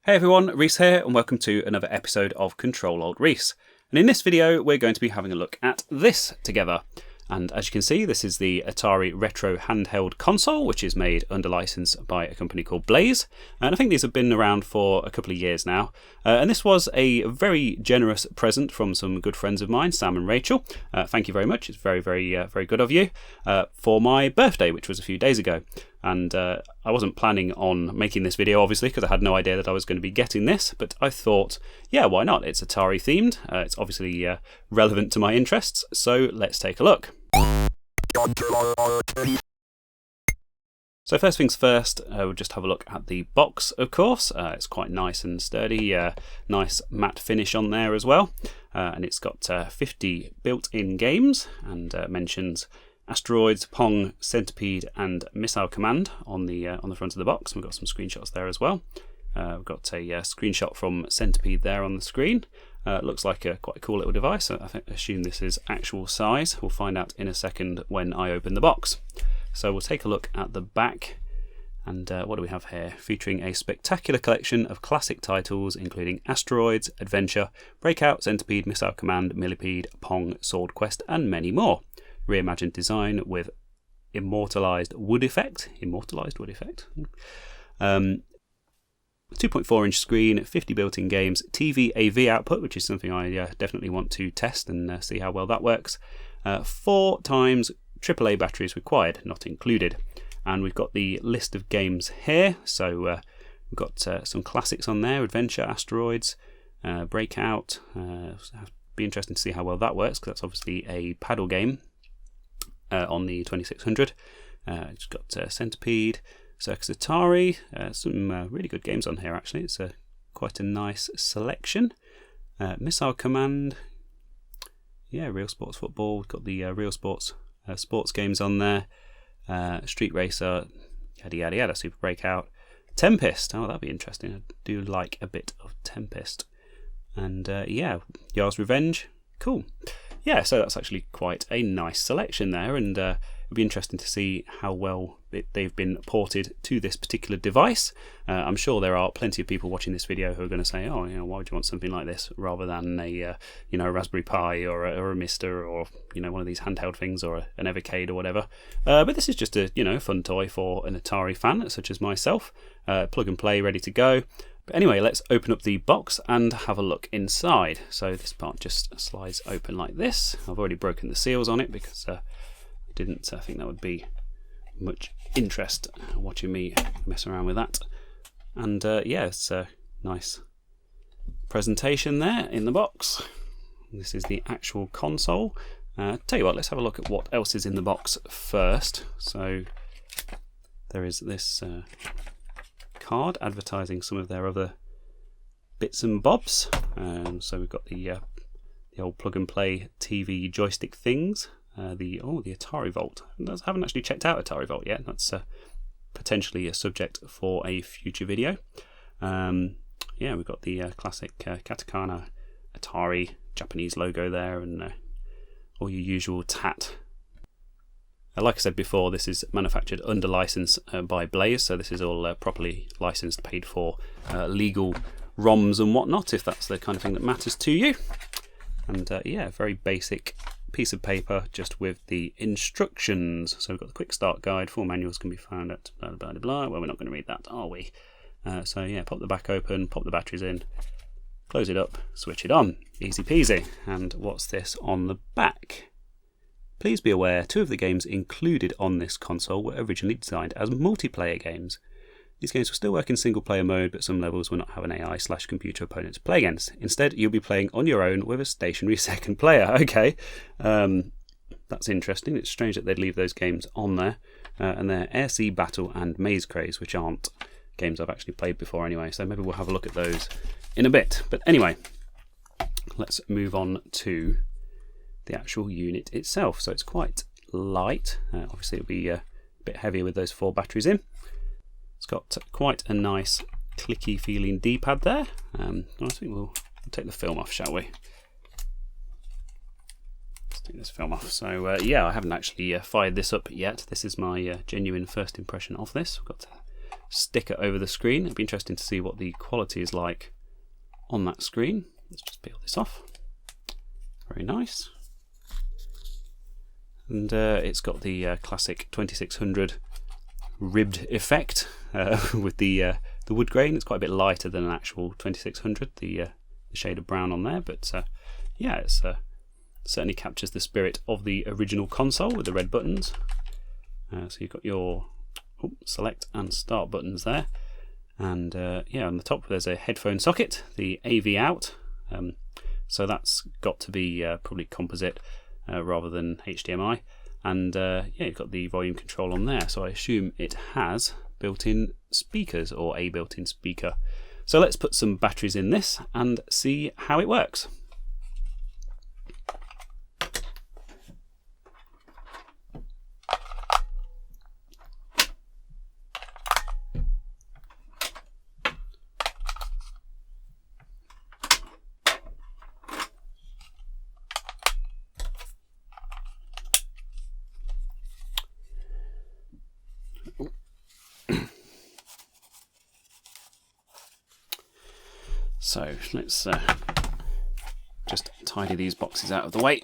Hey everyone, Reese here and welcome to another episode of ctrl-alt-rees. And in this video we're going to be having a look at this together. And as you can see, this is the Atari Retro Handheld console, which is made under license by a company called Blaze. And I think these have been around for a couple of years now. And this was a very generous present from some good friends of mine, Sam and Rachel. Thank you very much. It's very good of you. For my birthday, which was a few days ago. And I wasn't planning on making this video, obviously, because I had no idea that I was going to be getting this. But I thought, yeah, why not? It's Atari themed. It's obviously relevant to my interests. So let's take a look. So first things first, we'll just have a look at the box, of course. It's quite nice and sturdy, nice matte finish on there as well. And it's got 50 built-in games and mentions Asteroids, Pong, Centipede and Missile Command on the front of the box. We've got some screenshots there as well. We've got a screenshot from Centipede there on the screen. Looks like quite a cool little device. I assume this is actual size. We'll find out in a second when I open the box. So we'll take a look at the back. And what do we have here? Featuring a spectacular collection of classic titles, including Asteroids, Adventure, Breakout, Centipede, Missile Command, Millipede, Pong, Sword Quest, and many more. Reimagined design with immortalized wood effect. 2.4 inch screen, 50 built-in games, TV AV output, which is something I definitely want to test and see how well that works. 4 times AAA batteries required, not included. And we've got the list of games here. So we've got some classics on there: Adventure, Asteroids, Breakout. Be interesting to see how well that works, because that's obviously a paddle game on the 2600. It's got Centipede, Circus Atari, some really good games on here actually. It's quite a nice selection. Missile Command, yeah, Real Sports Football. We've got the Real Sports sports games on there. Street Racer, yada yada yada. Super Breakout, Tempest. Oh, that'd be interesting. I do like a bit of Tempest. And yeah, Yar's Revenge. Cool. Yeah, so that's actually quite a nice selection there, and it'll be interesting to see how well they've been ported to this particular device. I'm sure there are plenty of people watching this video who are going to say, "Oh, why would you want something like this rather than a Raspberry Pi or a Mister or one of these handheld things or an Evercade or whatever?" But this is just a fun toy for an Atari fan such as myself. Plug and play, ready to go. But anyway, let's open up the box and have a look inside. So this part just slides open like this. I've already broken the seals on it because I didn't think that would be much interest watching me mess around with that. And yeah, it's a nice presentation there in the box. This is the actual console. Tell you what, let's have a look at what else is in the box first. So there is this card advertising some of their other bits and bobs. So we've got the old plug and play TV joystick things. The Atari Vault. I haven't actually checked out Atari Vault yet. That's potentially a subject for a future video. Yeah, we've got the classic katakana Atari Japanese logo there, and all your usual tat. Like I said before, this is manufactured under license by Blaze, so this is all properly licensed, paid for, legal ROMs and whatnot, if that's the kind of thing that matters to you. And yeah, very basic piece of paper just with the instructions. So we've got the quick start guide. Full manuals can be found at blah blah blah blah. Well, we're not going to read that, are we? So yeah, pop the back open, pop the batteries in, close it up, switch it on. Easy peasy. And what's this on the back? Please be aware, 2 of the games included on this console were originally designed as multiplayer games. These games will still work in single-player mode, but some levels will not have an AI/computer opponent to play against. Instead, you'll be playing on your own with a stationary second player. Okay, that's interesting. It's strange that they'd leave those games on there. And they're Air, Sea, Battle and Maze Craze, which aren't games I've actually played before anyway, so maybe we'll have a look at those in a bit. But anyway, let's move on to the actual unit itself. So it's quite light. Obviously it'll be a bit heavier with those 4 batteries in. It's got quite a nice clicky feeling D-pad there. I think we'll take the film off, shall we? Let's take this film off. So yeah, I haven't actually fired this up yet. This is my genuine first impression of this. We've got sticker over the screen. It'd be interesting to see what the quality is like on that screen. Let's just peel this off. Very nice. And it's got the classic 2600 ribbed effect with the wood grain. It's quite a bit lighter than an actual 2600, the shade of brown on there, but yeah, it's certainly captures the spirit of the original console with the red buttons. So you've got your select and start buttons there, and yeah, on the top there's a headphone socket, the AV out, so that's got to be probably composite rather than HDMI, and yeah, you've got the volume control on there, so I assume it has built-in speakers or a built-in speaker. So let's put some batteries in this and see how it works. So let's just tidy these boxes out of the way.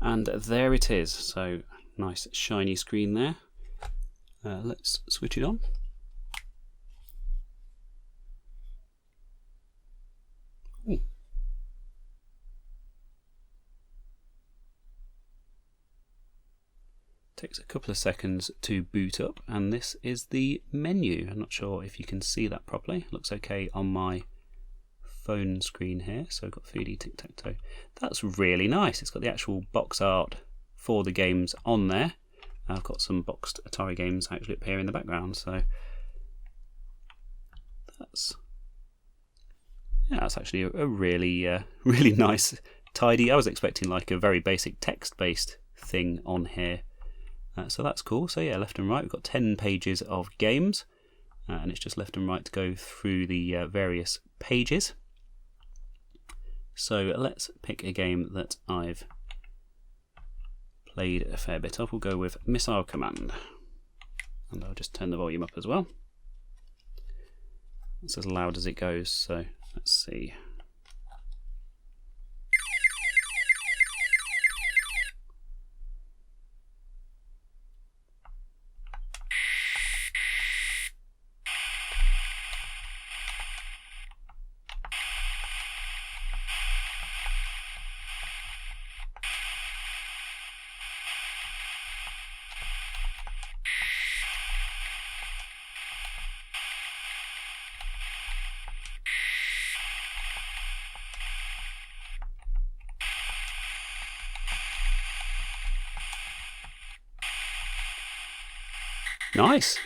And there it is. So nice shiny screen there. Let's switch it on. Ooh. Takes a couple of seconds to boot up, and this is the menu. I'm not sure if you can see that properly. It looks okay on my phone screen here. So I've got 3D tic-tac-toe. That's really nice. It's got the actual box art for the games on there. I've got some boxed Atari games actually up here in the background. So that's actually a really really nice, tidy. I was expecting like a very basic text-based thing on here. So that's cool. So yeah, left and right, we've got 10 pages of games, and it's just left and right to go through the various pages. So let's pick a game that I've played a fair bit of. We'll go with Missile Command, and I'll just turn the volume up as well. It's as loud as it goes, so let's see. Nice.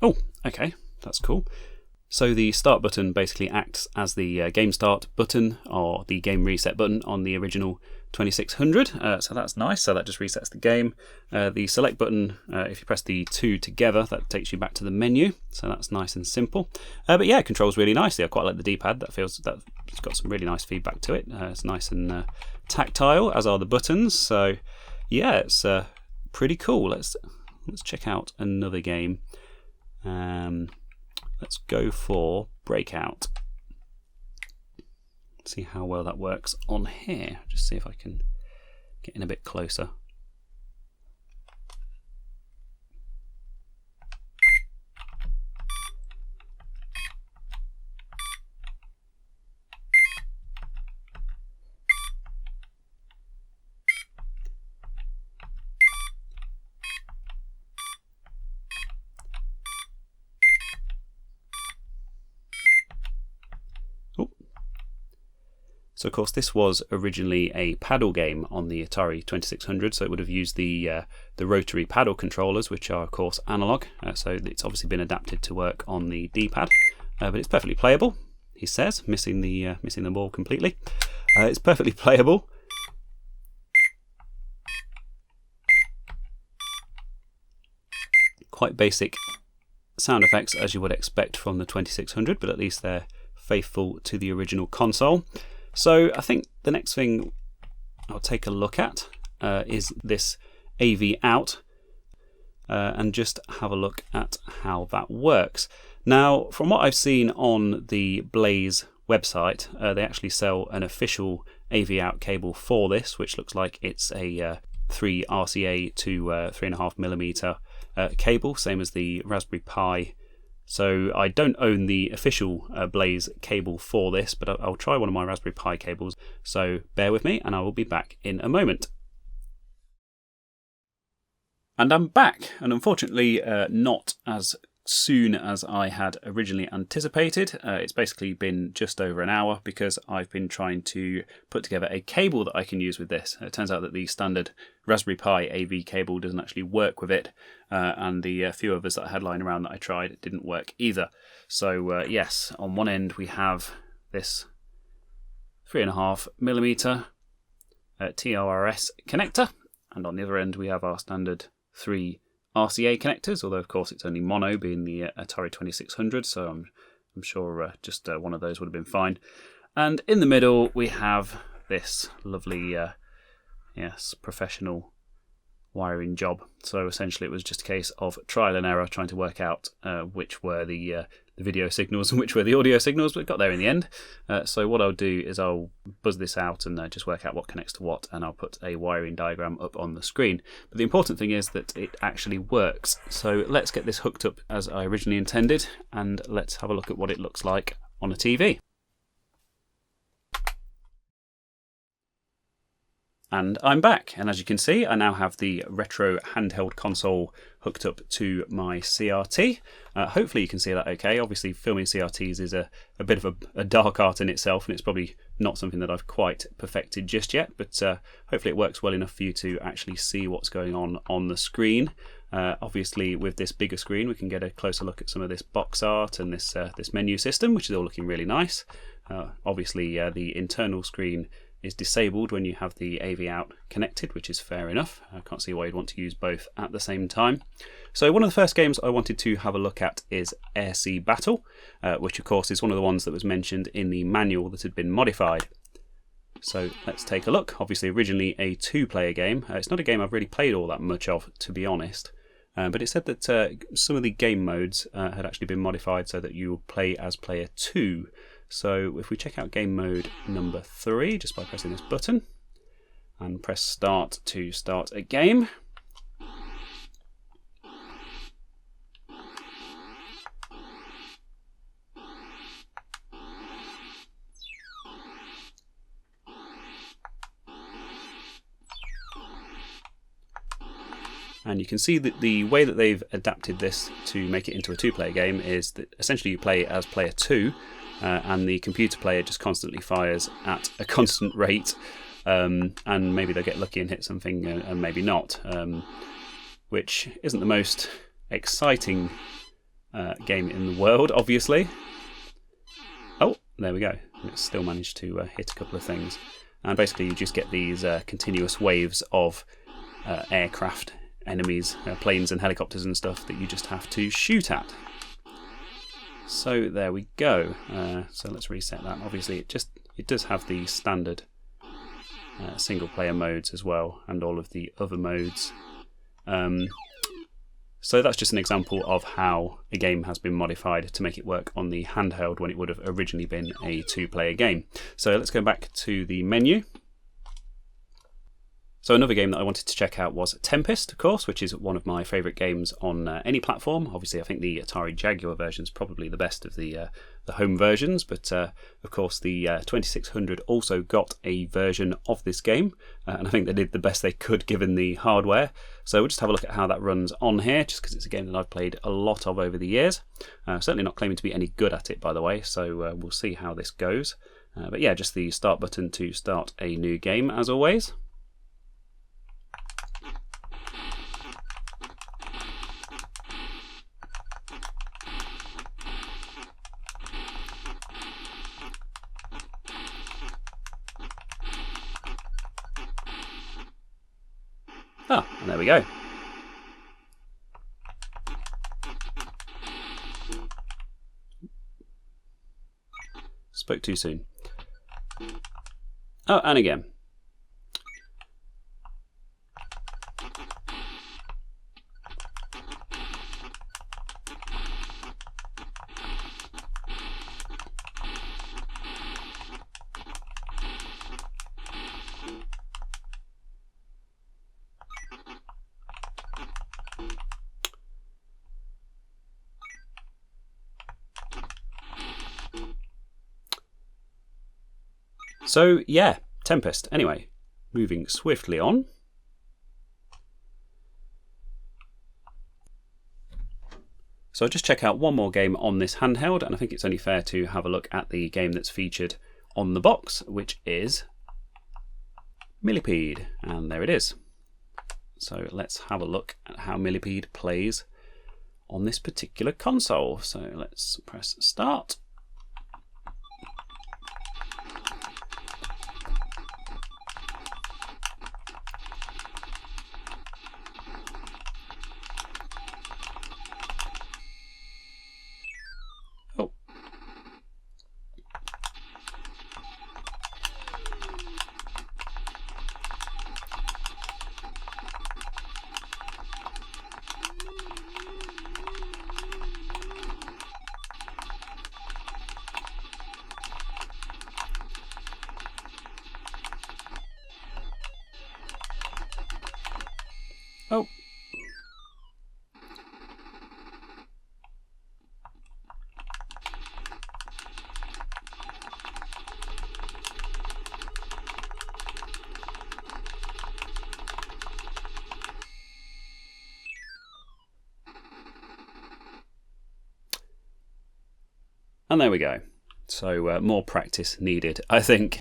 Oh, okay, that's cool. So the start button basically acts as the game start button or the game reset button on the original 2600, so that's nice. So that just resets the game. The select button, if you press the two together, that takes you back to the menu, so that's nice and simple. But yeah, it controls really nicely. I quite like the D-pad. It's got some really nice feedback to it. It's nice and tactile, as are the buttons. So yeah, it's pretty cool. Let's check out another game. Let's go for Breakout. See how well that works on here. Just see if I can get in a bit closer. So of course this was originally a paddle game on the Atari 2600, so it would have used the rotary paddle controllers, which are of course analog, so it's obviously been adapted to work on the D-pad, but it's perfectly playable, he says, missing the ball completely. It's perfectly playable. Quite basic sound effects as you would expect from the 2600, but at least they're faithful to the original console. So I think the next thing I'll take a look at is this AV out and just have a look at how that works. Now, from what I've seen on the Blaze website, they actually sell an official AV out cable for this, which looks like it's a 3 RCA to 3.5mm cable, same as the Raspberry Pi. So I don't own the official Blaze cable for this, but I'll try one of my Raspberry Pi cables. So bear with me and I will be back in a moment. And I'm back, and unfortunately not as soon as I had originally anticipated. It's basically been just over an hour because I've been trying to put together a cable that I can use with this. It turns out that the standard Raspberry Pi AV cable doesn't actually work with it, and the few others that I had lying around that I tried didn't work either. So yes, on one end we have this 3.5mm TRRS connector, and on the other end we have our standard 3 RCA connectors, although of course it's only mono, being the Atari 2600, so I'm sure just one of those would have been fine. And in the middle we have this lovely yes, professional wiring job. So essentially it was just a case of trial and error trying to work out which were the video signals and which were the audio signals, but got there in the end. So what I'll do is I'll buzz this out and just work out what connects to what, and I'll put a wiring diagram up on the screen. But the important thing is that it actually works. So let's get this hooked up as I originally intended, and let's have a look at what it looks like on a TV. And I'm back, and as you can see I now have the retro handheld console hooked up to my CRT. Hopefully you can see that okay. Obviously filming CRTs is a bit of a dark art in itself, and it's probably not something that I've quite perfected just yet, but hopefully it works well enough for you to actually see what's going on the screen. Obviously with this bigger screen we can get a closer look at some of this box art and this menu system, which is all looking really nice. Obviously the internal screen is disabled when you have the AV out connected, which is fair enough. I can't see why you'd want to use both at the same time. So one of the first games I wanted to have a look at is Air Sea Battle, which of course is one of the ones that was mentioned in the manual that had been modified. So let's take a look. Obviously originally a 2-player game. It's not a game I've really played all that much of, to be honest. But it said that some of the game modes had actually been modified so that you will play as player 2. So if we check out game mode number 3 just by pressing this button and press start to start a game. And you can see that the way that they've adapted this to make it into a 2-player game is that essentially you play as player 2, and the computer player just constantly fires at a constant rate, and maybe they'll get lucky and hit something and maybe not, which isn't the most exciting game in the world, obviously. Oh, there we go. It's still managed to hit a couple of things. And basically you just get these continuous waves of aircraft enemies, planes and helicopters and stuff that you just have to shoot at. So there we go. So let's reset that. Obviously it does have the standard single player modes as well, and all of the other modes. So that's just an example of how a game has been modified to make it work on the handheld when it would have originally been a 2-player game. So let's go back to the menu. So another game that I wanted to check out was Tempest, of course, which is one of my favourite games on any platform. Obviously, I think the Atari Jaguar version is probably the best of the home versions, but of course the 2600 also got a version of this game, and I think they did the best they could given the hardware. So we'll just have a look at how that runs on here, just because it's a game that I've played a lot of over the years. Certainly not claiming to be any good at it, by the way, so we'll see how this goes. But yeah, just the start button to start a new game, as always. Ah, and there we go. spoke too soon. Oh, and again. So yeah, Tempest. Anyway, moving swiftly on. So I'll just check out one more game on this handheld, and I think it's only fair to have a look at the game that's featured on the box, which is Millipede, and there it is. So let's have a look at how Millipede plays on this particular console. So let's press start. Oh. And there we go. So more practice needed, I think.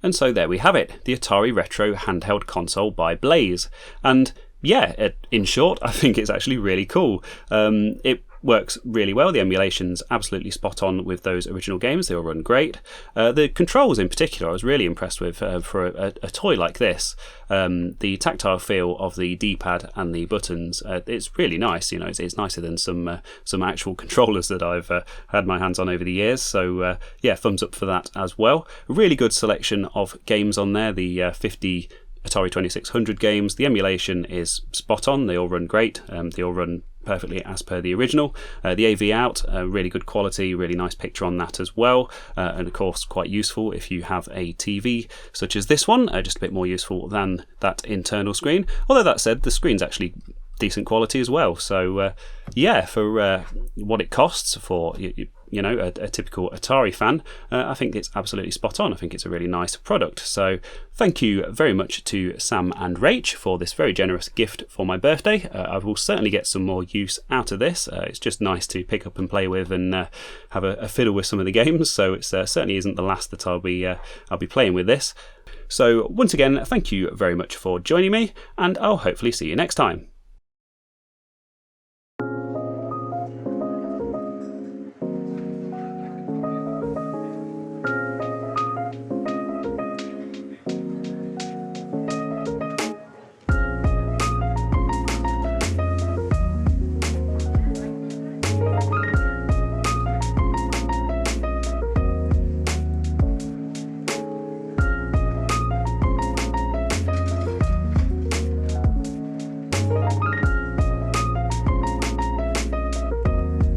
And so there we have it, the Atari Retro Handheld Console by Blaze. And yeah, in short, I think it's actually really cool. It works really well. The emulation's absolutely spot on with those original games. They all run great. The controls in particular, I was really impressed with for a toy like this. The tactile feel of the D-pad and the buttons, it's really nice. You know, it's nicer than some actual controllers that I've had my hands on over the years. So yeah, thumbs up for that as well. A really good selection of games on there. The 50 Atari 2600 games. The emulation is spot on. They all run great. They all run perfectly as per the original. The AV out, really good quality, really nice picture on that as well, and of course quite useful if you have a TV such as this one, just a bit more useful than that internal screen. Although that said, the screen's actually decent quality as well. So yeah, for what it costs for you know, a typical Atari fan, I think it's absolutely spot on. I think it's a really nice product. So thank you very much to Sam and Rach for this very generous gift for my birthday. I will certainly get some more use out of this. It's just nice to pick up and play with and have a fiddle with some of the games. So it certainly isn't the last that I'll be playing with this. So once again, thank you very much for joining me, and I'll hopefully see you next time.